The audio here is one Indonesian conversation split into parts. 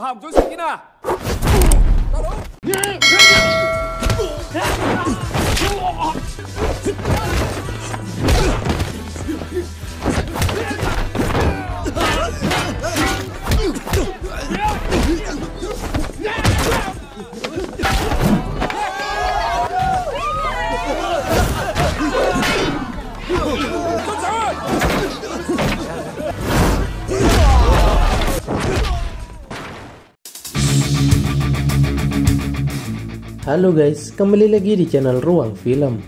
Paham tu Sakina? Halo guys, kembali lagi di channel Ruang Film.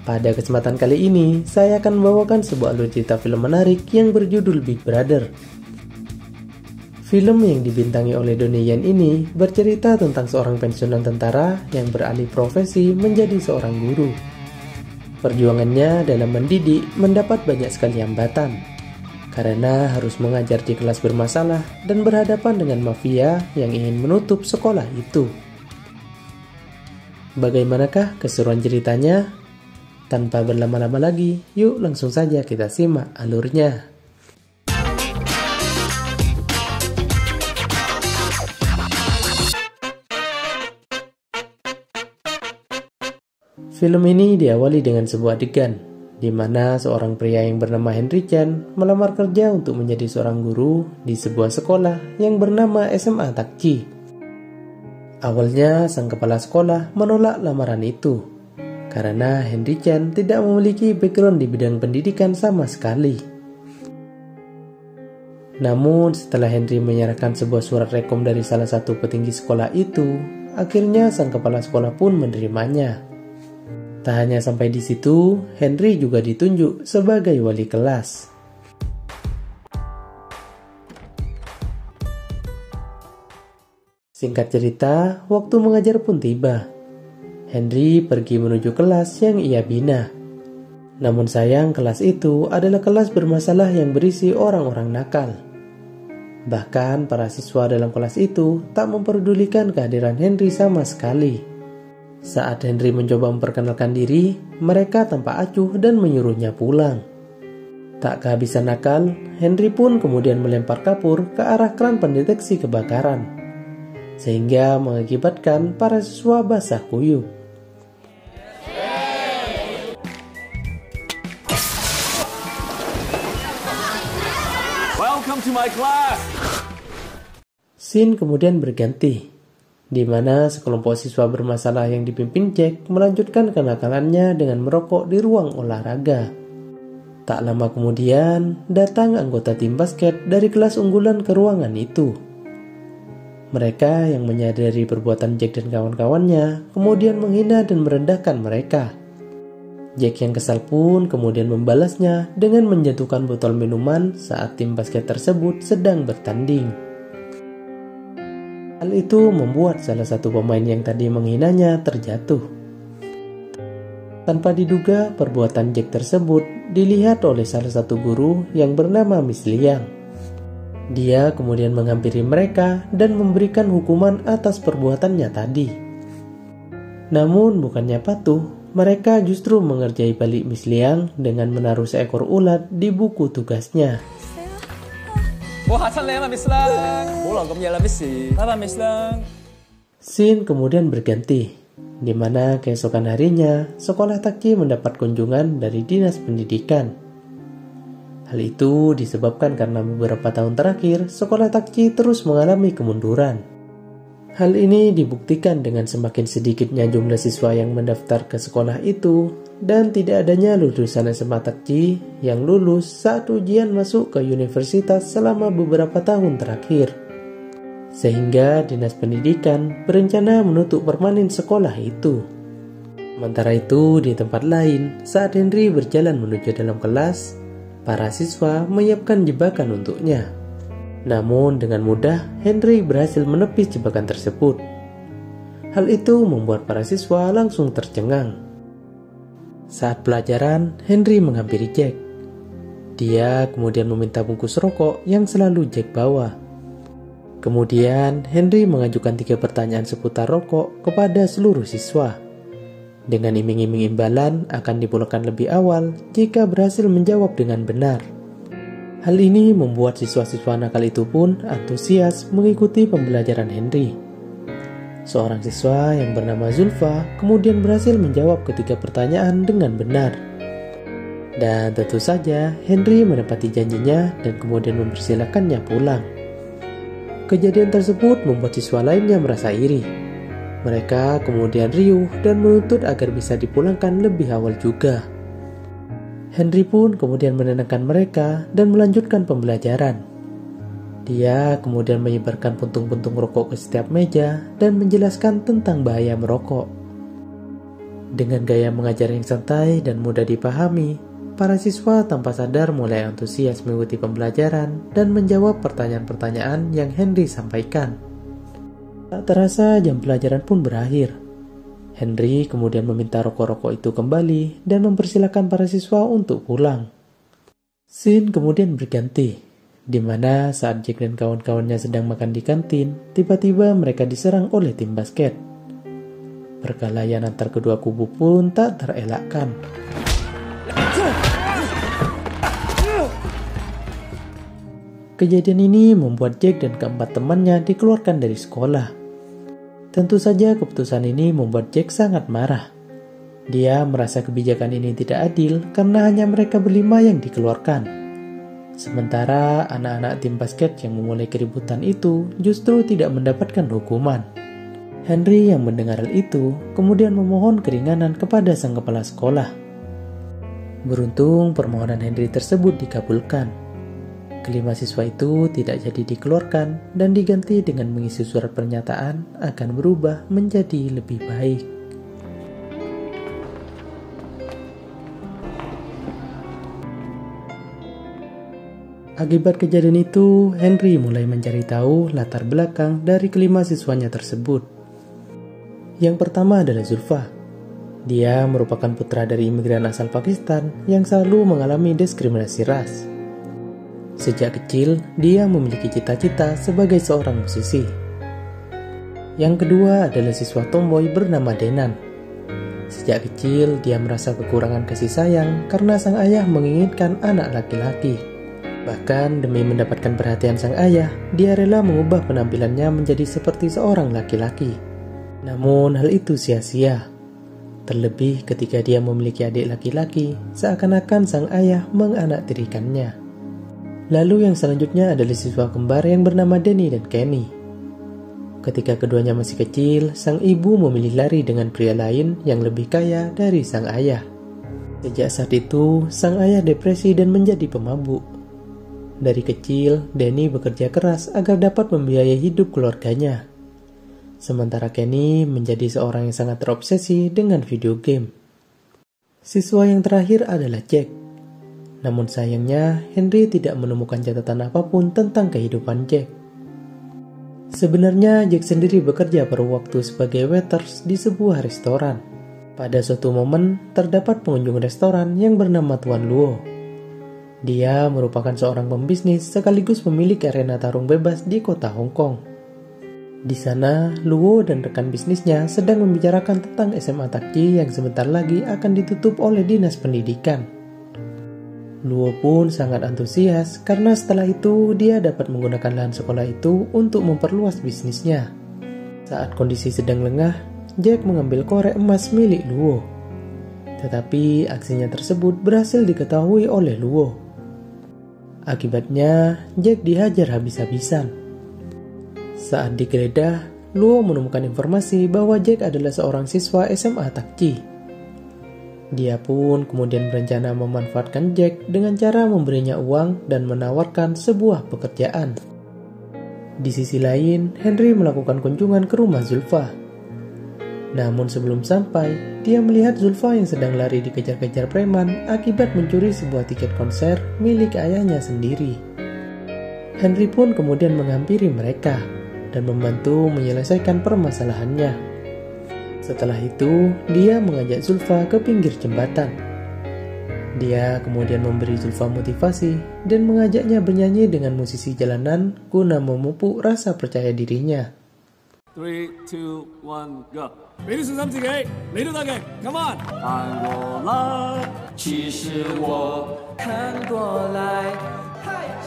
Pada kesempatan kali ini, saya akan membawakan sebuah alur cerita film menarik yang berjudul Big Brother. Film yang dibintangi oleh Donnie Yen ini bercerita tentang seorang pensiunan tentara yang beralih profesi menjadi seorang guru. Perjuangannya dalam mendidik mendapat banyak sekali hambatan, karena harus mengajar di kelas bermasalah dan berhadapan dengan mafia yang ingin menutup sekolah itu. Bagaimanakah keseruan ceritanya? Tanpa berlama-lama lagi, yuk langsung saja kita simak alurnya. Film ini diawali dengan sebuah adegan, di mana seorang pria yang bernama Henry Chan melamar kerja untuk menjadi seorang guru di sebuah sekolah yang bernama SMA Takji. Awalnya sang kepala sekolah menolak lamaran itu karena Henry Chan tidak memiliki background di bidang pendidikan sama sekali. Namun setelah Henry menyerahkan sebuah surat rekom dari salah satu petinggi sekolah itu, akhirnya sang kepala sekolah pun menerimanya. Tak hanya sampai di situ, Henry juga ditunjuk sebagai wali kelas. Singkat cerita, waktu mengajar pun tiba. Henry pergi menuju kelas yang ia bina. Namun sayang, kelas itu adalah kelas bermasalah yang berisi orang-orang nakal. Bahkan para siswa dalam kelas itu tak memperdulikan kehadiran Henry sama sekali. Saat Henry mencoba memperkenalkan diri, mereka tanpa acuh dan menyuruhnya pulang. Tak kehabisan nakal, Henry pun kemudian melempar kapur ke arah keran pendeteksi kebakaran, sehingga mengakibatkan para siswa basah kuyup. Welcome to my class. Scene kemudian berganti, di mana sekelompok siswa bermasalah yang dipimpin Jack melanjutkan kenakalannya dengan merokok di ruang olahraga. Tak lama kemudian, datang anggota tim basket dari kelas unggulan ke ruangan itu. Mereka yang menyadari perbuatan Jack dan kawan-kawannya kemudian menghina dan merendahkan mereka. Jack yang kesal pun kemudian membalasnya dengan menjatuhkan botol minuman saat tim basket tersebut sedang bertanding. Hal itu membuat salah satu pemain yang tadi menghinanya terjatuh. Tanpa diduga, perbuatan Jack tersebut dilihat oleh salah satu guru yang bernama Miss Liang. Dia kemudian menghampiri mereka dan memberikan hukuman atas perbuatannya tadi. Namun bukannya patuh, mereka justru mengerjai balik Miss Liang dengan menaruh seekor ulat di buku tugasnya. Scene kemudian berganti, di mana keesokan harinya sekolah Takji mendapat kunjungan dari dinas pendidikan. Hal itu disebabkan karena beberapa tahun terakhir sekolah Takji terus mengalami kemunduran. Hal ini dibuktikan dengan semakin sedikitnya jumlah siswa yang mendaftar ke sekolah itu dan tidak adanya lulusan SMA Takji yang lulus saat ujian masuk ke universitas selama beberapa tahun terakhir. Sehingga dinas pendidikan berencana menutup permanen sekolah itu. Sementara itu di tempat lain, saat Henry berjalan menuju dalam kelas, para siswa menyiapkan jebakan untuknya. Namun dengan mudah Henry berhasil menepis jebakan tersebut. Hal itu membuat para siswa langsung tercengang. Saat pelajaran, Henry menghampiri Jack. Dia kemudian meminta bungkus rokok yang selalu Jack bawa. Kemudian Henry mengajukan 3 pertanyaan seputar rokok kepada seluruh siswa, dengan iming-iming imbalan akan dipulangkan lebih awal jika berhasil menjawab dengan benar. Hal ini membuat siswa-siswa nakal itu pun antusias mengikuti pembelajaran Henry. Seorang siswa yang bernama Zulfa kemudian berhasil menjawab ketiga pertanyaan dengan benar. Dan tentu saja Henry menepati janjinya dan kemudian mempersilahkannya pulang. Kejadian tersebut membuat siswa lainnya merasa iri. Mereka kemudian riuh dan menuntut agar bisa dipulangkan lebih awal juga. Henry pun kemudian menenangkan mereka dan melanjutkan pembelajaran. Dia kemudian menyebarkan puntung-puntung rokok ke setiap meja dan menjelaskan tentang bahaya merokok. Dengan gaya mengajar yang santai dan mudah dipahami, para siswa tanpa sadar mulai antusias mengikuti pembelajaran dan menjawab pertanyaan-pertanyaan yang Henry sampaikan. Tak terasa jam pelajaran pun berakhir. Henry kemudian meminta rokok-rokok itu kembali dan mempersilahkan para siswa untuk pulang. Scene kemudian berganti, di mana saat Jack dan kawan-kawannya sedang makan di kantin, tiba-tiba mereka diserang oleh tim basket. Perkelahian antar kedua kubu pun tak terelakkan. Kejadian ini membuat Jack dan keempat temannya dikeluarkan dari sekolah. Tentu saja keputusan ini membuat Jack sangat marah. Dia merasa kebijakan ini tidak adil karena hanya mereka berlima yang dikeluarkan. Sementara anak-anak tim basket yang memulai keributan itu justru tidak mendapatkan hukuman. Henry yang mendengar hal itu kemudian memohon keringanan kepada sang kepala sekolah. Beruntung permohonan Henry tersebut dikabulkan. Kelima siswa itu tidak jadi dikeluarkan dan diganti dengan mengisi surat pernyataan akan berubah menjadi lebih baik. Akibat kejadian itu, Henry mulai mencari tahu latar belakang dari kelima siswanya tersebut. Yang pertama adalah Zulfa. Dia merupakan putra dari imigran asal Pakistan yang selalu mengalami diskriminasi ras. Sejak kecil, dia memiliki cita-cita sebagai seorang musisi. Yang kedua adalah siswa tomboy bernama Denan. Sejak kecil, dia merasa kekurangan kasih sayang karena sang ayah menginginkan anak laki-laki. Bahkan demi mendapatkan perhatian sang ayah, dia rela mengubah penampilannya menjadi seperti seorang laki-laki. Namun hal itu sia-sia. Terlebih ketika dia memiliki adik laki-laki, seakan-akan sang ayah menganaktirikannya. Lalu yang selanjutnya adalah siswa kembar yang bernama Danny dan Kenny. Ketika keduanya masih kecil, sang ibu memilih lari dengan pria lain yang lebih kaya dari sang ayah. Sejak saat itu, sang ayah depresi dan menjadi pemabuk. Dari kecil, Danny bekerja keras agar dapat membiayai hidup keluarganya. Sementara Kenny menjadi seorang yang sangat terobsesi dengan video game. Siswa yang terakhir adalah Jack. Namun sayangnya, Henry tidak menemukan catatan apapun tentang kehidupan Jack. Sebenarnya Jack sendiri bekerja pada waktu sebagai waiters di sebuah restoran. Pada suatu momen, terdapat pengunjung restoran yang bernama Tuan Luo. Dia merupakan seorang pembisnis sekaligus pemilik arena tarung bebas di kota Hong Kong. Di sana, Luo dan rekan bisnisnya sedang membicarakan tentang SMA Takji yang sebentar lagi akan ditutup oleh Dinas Pendidikan. Luo pun sangat antusias karena setelah itu dia dapat menggunakan lahan sekolah itu untuk memperluas bisnisnya. Saat kondisi sedang lengah, Jack mengambil korek emas milik Luo. Tetapi aksinya tersebut berhasil diketahui oleh Luo. Akibatnya, Jack dihajar habis-habisan. Saat digeledah, Luo menemukan informasi bahwa Jack adalah seorang siswa SMA Takji. Dia pun kemudian berencana memanfaatkan Jack dengan cara memberinya uang dan menawarkan sebuah pekerjaan. Di sisi lain, Henry melakukan kunjungan ke rumah Zulfa. Namun sebelum sampai, dia melihat Zulfa yang sedang lari dikejar-kejar preman akibat mencuri sebuah tiket konser milik ayahnya sendiri. Henry pun kemudian menghampiri mereka dan membantu menyelesaikan permasalahannya. Setelah itu, dia mengajak Zulfa ke pinggir jembatan. Dia kemudian memberi Zulfa motivasi dan mengajaknya bernyanyi dengan musisi jalanan guna memupuk rasa percaya dirinya. 3, 2, 1, go! 每日3几给，雷都大给 ，Come on！ 看过来，其实我看过来，嗨。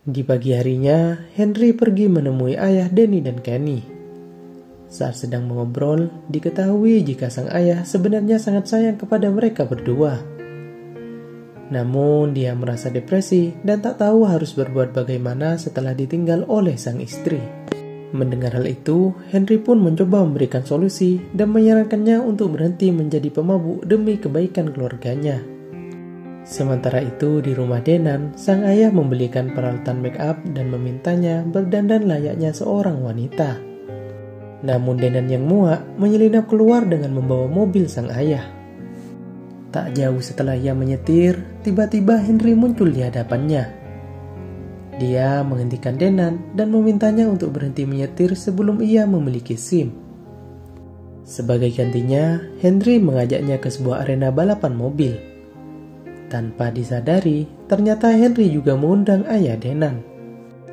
Di pagi harinya, Henry pergi menemui ayah Danny dan Kenny. Saat sedang mengobrol, diketahui jika sang ayah sebenarnya sangat sayang kepada mereka berdua. Namun dia merasa depresi dan tak tahu harus berbuat bagaimana setelah ditinggal oleh sang istri. Mendengar hal itu, Henry pun mencoba memberikan solusi dan menyarankannya untuk berhenti menjadi pemabuk demi kebaikan keluarganya. Sementara itu di rumah Denan, sang ayah membelikan peralatan make up dan memintanya berdandan layaknya seorang wanita. Namun Denan yang muak menyelinap keluar dengan membawa mobil sang ayah. Tak jauh setelah ia menyetir, tiba-tiba Henry muncul di hadapannya. Dia menghentikan Denan dan memintanya untuk berhenti menyetir sebelum ia memiliki SIM. Sebagai gantinya, Henry mengajaknya ke sebuah arena balapan mobil. Tanpa disadari, ternyata Henry juga mengundang ayah Denan.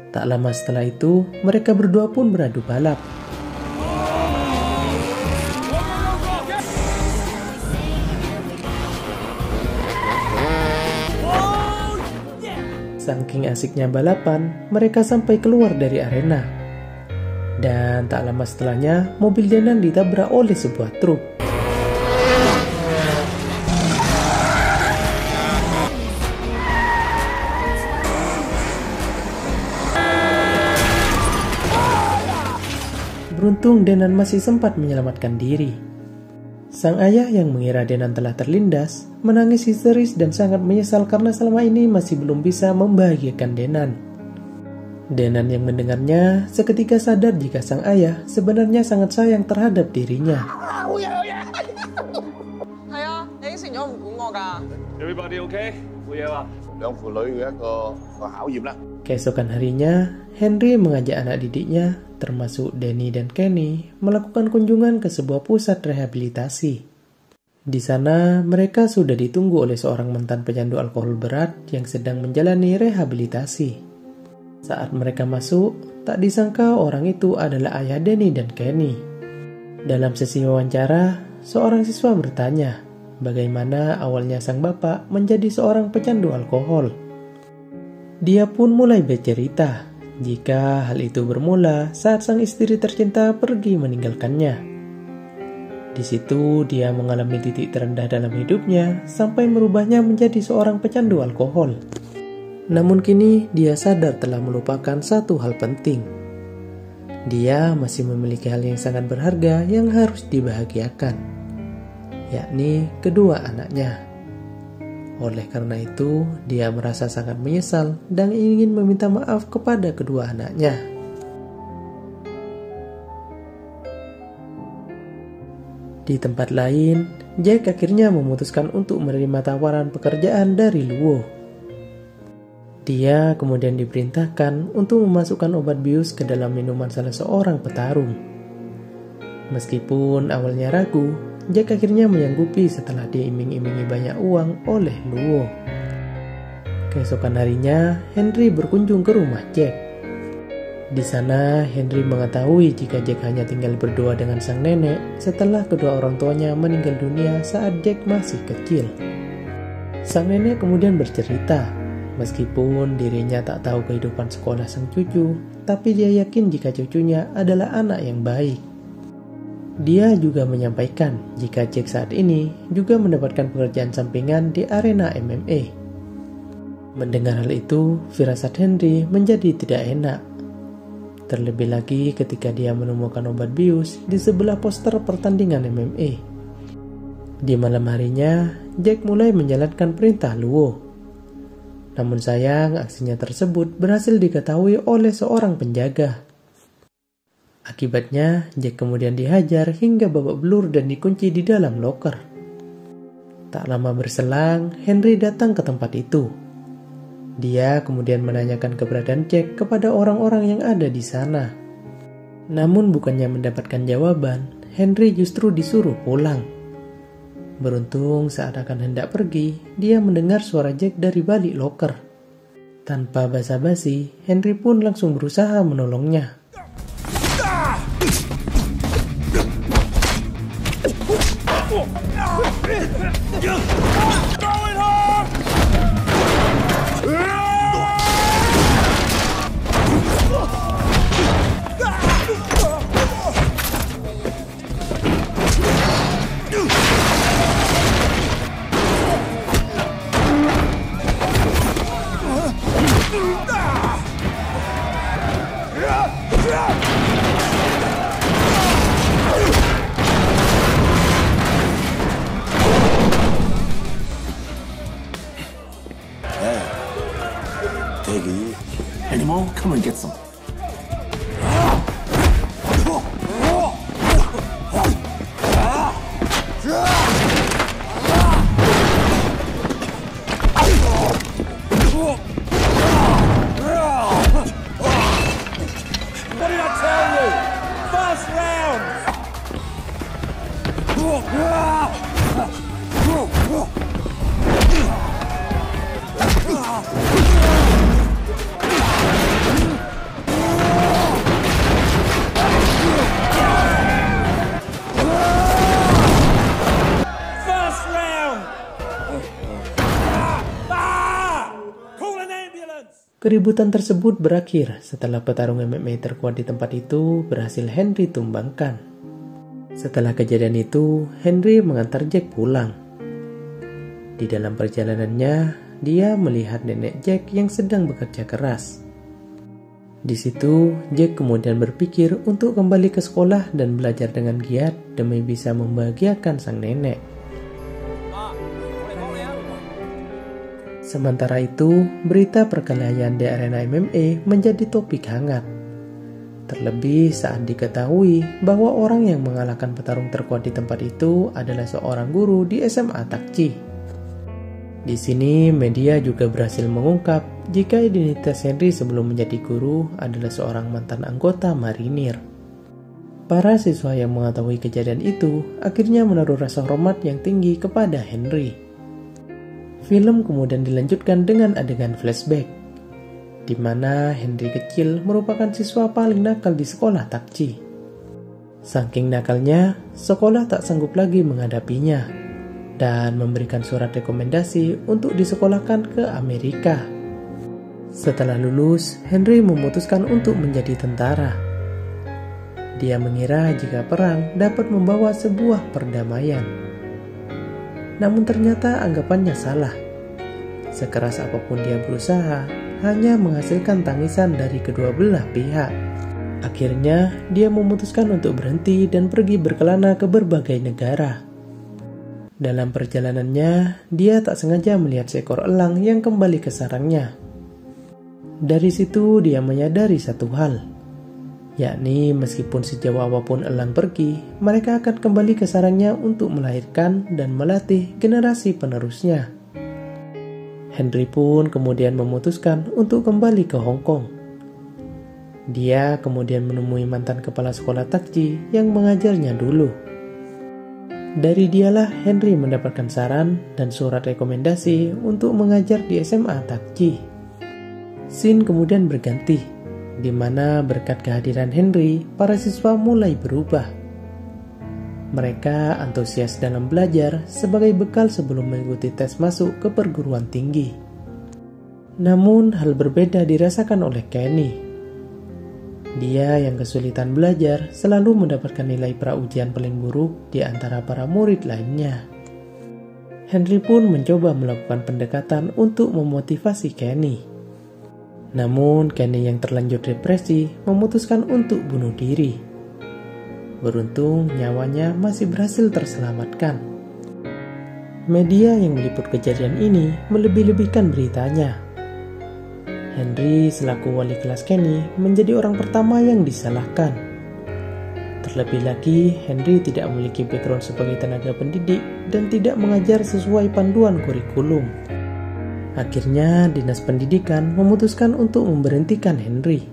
Tak lama setelah itu, mereka berdua pun beradu balap. Saking asiknya balapan, mereka sampai keluar dari arena. Dan tak lama setelahnya, mobil Denan ditabrak oleh sebuah truk. Beruntung Denan masih sempat menyelamatkan diri. Sang ayah yang mengira Denan telah terlindas, menangis histeris dan sangat menyesal karena selama ini masih belum bisa membahagiakan Denan. Denan yang mendengarnya seketika sadar jika sang ayah sebenarnya sangat sayang terhadap dirinya. Everybody okay? Keesokan harinya, Henry mengajak anak didiknya, termasuk Danny dan Kenny, melakukan kunjungan ke sebuah pusat rehabilitasi. Di sana, mereka sudah ditunggu oleh seorang mantan pecandu alkohol berat yang sedang menjalani rehabilitasi. Saat mereka masuk, tak disangka orang itu adalah ayah Danny dan Kenny. Dalam sesi wawancara, seorang siswa bertanya, bagaimana awalnya sang bapak menjadi seorang pecandu alkohol. Dia pun mulai bercerita jika hal itu bermula saat sang istri tercinta pergi meninggalkannya. Di situ dia mengalami titik terendah dalam hidupnya sampai merubahnya menjadi seorang pecandu alkohol. Namun kini dia sadar telah melupakan satu hal penting. Dia masih memiliki hal yang sangat berharga yang harus dibahagiakan, yakni kedua anaknya. Oleh karena itu, dia merasa sangat menyesal dan ingin meminta maaf kepada kedua anaknya. Di tempat lain, Jack akhirnya memutuskan untuk menerima tawaran pekerjaan dari Luo. Dia kemudian diperintahkan untuk memasukkan obat bius ke dalam minuman salah seorang petarung. Meskipun awalnya ragu, Jack akhirnya menyanggupi setelah diiming-imingi banyak uang oleh Luo. Keesokan harinya, Henry berkunjung ke rumah Jack. Di sana, Henry mengetahui jika Jack hanya tinggal berdua dengan sang nenek setelah kedua orang tuanya meninggal dunia saat Jack masih kecil. Sang nenek kemudian bercerita, meskipun dirinya tak tahu kehidupan sekolah sang cucu, tapi dia yakin jika cucunya adalah anak yang baik. Dia juga menyampaikan jika Jack saat ini juga mendapatkan pekerjaan sampingan di arena MMA. Mendengar hal itu, firasat Henry menjadi tidak enak. Terlebih lagi ketika dia menemukan obat bius di sebelah poster pertandingan MMA. Di malam harinya, Jack mulai menjalankan perintah Luo. Namun sayang, aksinya tersebut berhasil diketahui oleh seorang penjaga. Akibatnya, Jack kemudian dihajar hingga babak belur dan dikunci di dalam loker. Tak lama berselang, Henry datang ke tempat itu. Dia kemudian menanyakan keberadaan Jack kepada orang-orang yang ada di sana. Namun bukannya mendapatkan jawaban, Henry justru disuruh pulang. Beruntung saat akan hendak pergi, dia mendengar suara Jack dari balik loker. Tanpa basa-basi, Henry pun langsung berusaha menolongnya. Peggy, any more? Come and get some. What did I tell you? First round! First round! Call an ambulance! Keributan tersebut berakhir setelah petarung MMA terkuat di tempat itu berhasil Henry tumbangkan. Setelah kejadian itu, Henry mengantar Jack pulang. Di dalam perjalanannya, dia melihat nenek Jack yang sedang bekerja keras. Di situ, Jack kemudian berpikir untuk kembali ke sekolah dan belajar dengan giat demi bisa membahagiakan sang nenek. Sementara itu, berita perkelahian di arena MMA menjadi topik hangat. Terlebih saat diketahui bahwa orang yang mengalahkan petarung terkuat di tempat itu adalah seorang guru di SMA Takji. Di sini, media juga berhasil mengungkap jika identitas Henry sebelum menjadi guru adalah seorang mantan anggota marinir. Para siswa yang mengetahui kejadian itu akhirnya menaruh rasa hormat yang tinggi kepada Henry. Film kemudian dilanjutkan dengan adegan flashback, di mana Henry kecil merupakan siswa paling nakal di sekolah Takji. Saking nakalnya, sekolah tak sanggup lagi menghadapinya dan memberikan surat rekomendasi untuk disekolahkan ke Amerika. Setelah lulus, Henry memutuskan untuk menjadi tentara. Dia mengira jika perang dapat membawa sebuah perdamaian. Namun ternyata anggapannya salah. Sekeras apapun dia berusaha, hanya menghasilkan tangisan dari kedua belah pihak. Akhirnya, dia memutuskan untuk berhenti dan pergi berkelana ke berbagai negara. Dalam perjalanannya, dia tak sengaja melihat seekor elang yang kembali ke sarangnya. Dari situ, dia menyadari satu hal, yakni meskipun sejauh apapun elang pergi, mereka akan kembali ke sarangnya untuk melahirkan dan melatih generasi penerusnya. Henry pun kemudian memutuskan untuk kembali ke Hong Kong. Dia kemudian menemui mantan kepala sekolah Takji yang mengajarnya dulu. Dari dialah Henry mendapatkan saran dan surat rekomendasi untuk mengajar di SMA Takji. Scene kemudian berganti, di mana berkat kehadiran Henry, para siswa mulai berubah. Mereka antusias dalam belajar sebagai bekal sebelum mengikuti tes masuk ke perguruan tinggi. Namun hal berbeda dirasakan oleh Kenny. Dia yang kesulitan belajar selalu mendapatkan nilai pra-ujian paling buruk di antara para murid lainnya. Henry pun mencoba melakukan pendekatan untuk memotivasi Kenny. Namun Kenny yang terlanjur depresi memutuskan untuk bunuh diri. Beruntung nyawanya masih berhasil terselamatkan. Media yang meliput kejadian ini melebih-lebihkan beritanya. Henry selaku wali kelas Kenny menjadi orang pertama yang disalahkan. Terlebih lagi, Henry tidak memiliki background sebagai tenaga pendidik dan tidak mengajar sesuai panduan kurikulum. Akhirnya, Dinas Pendidikan memutuskan untuk memberhentikan Henry.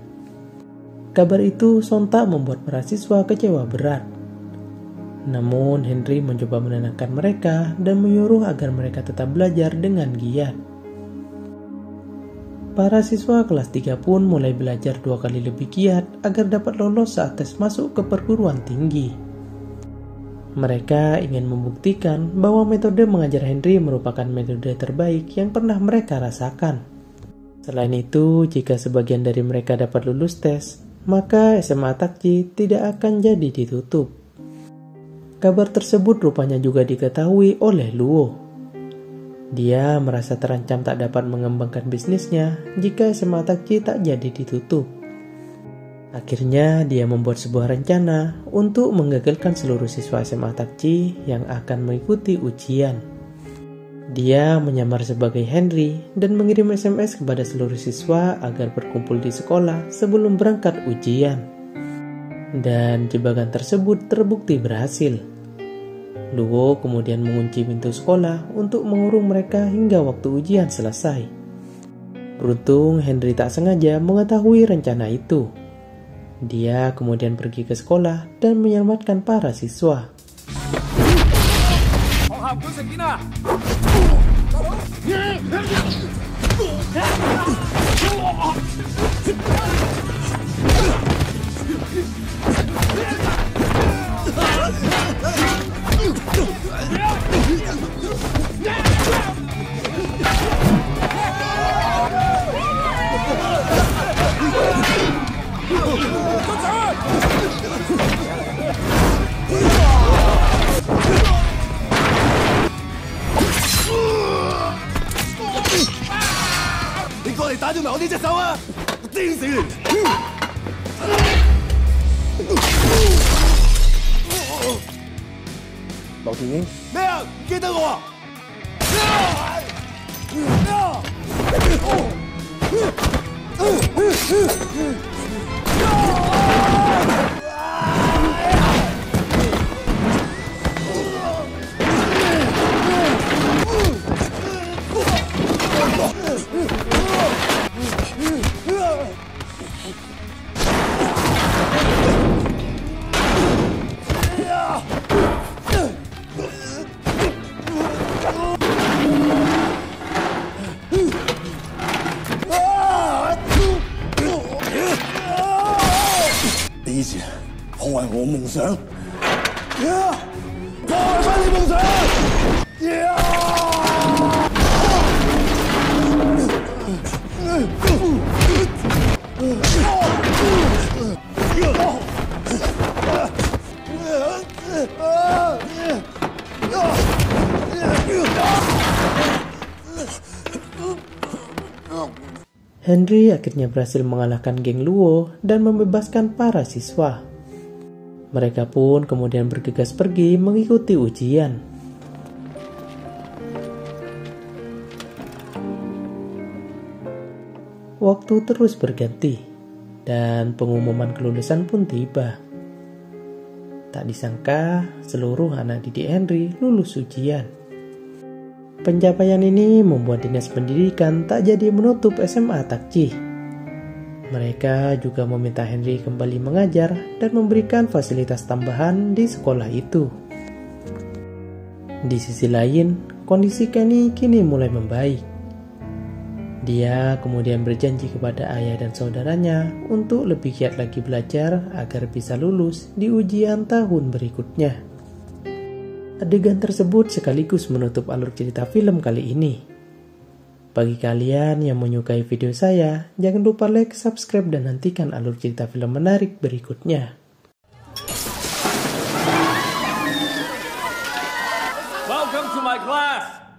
Kabar itu sontak membuat para siswa kecewa berat. Namun, Henry mencoba menenangkan mereka dan menyuruh agar mereka tetap belajar dengan giat. Para siswa kelas 3 pun mulai belajar 2 kali lebih giat agar dapat lolos saat tes masuk ke perguruan tinggi. Mereka ingin membuktikan bahwa metode mengajar Henry merupakan metode terbaik yang pernah mereka rasakan. Selain itu, jika sebagian dari mereka dapat lulus tes, maka SMA Takji tidak akan jadi ditutup. Kabar tersebut rupanya juga diketahui oleh Luo. Dia merasa terancam tak dapat mengembangkan bisnisnya jika SMA Takji tak jadi ditutup. Akhirnya dia membuat sebuah rencana untuk menggagalkan seluruh siswa SMA Takji yang akan mengikuti ujian. Dia menyamar sebagai Henry dan mengirim SMS kepada seluruh siswa agar berkumpul di sekolah sebelum berangkat ujian. Dan jebakan tersebut terbukti berhasil. Luo kemudian mengunci pintu sekolah untuk mengurung mereka hingga waktu ujian selesai. Beruntung Henry tak sengaja mengetahui rencana itu. Dia kemudian pergi ke sekolah dan menyelamatkan para siswa. Henry akhirnya berhasil mengalahkan geng Luo dan membebaskan para siswa. Mereka pun kemudian bergegas pergi mengikuti ujian. Waktu terus berganti dan pengumuman kelulusan pun tiba. Tak disangka seluruh anak didik Henry lulus ujian. Pencapaian ini membuat dinas pendidikan tak jadi menutup SMA Takji. Mereka juga meminta Henry kembali mengajar dan memberikan fasilitas tambahan di sekolah itu. Di sisi lain, kondisi Kenny kini mulai membaik. Dia kemudian berjanji kepada ayah dan saudaranya untuk lebih giat lagi belajar agar bisa lulus di ujian tahun berikutnya. Adegan tersebut sekaligus menutup alur cerita film kali ini. Bagi kalian yang menyukai video saya, jangan lupa like, subscribe, dan nantikan alur cerita film menarik berikutnya. Welcome to my class.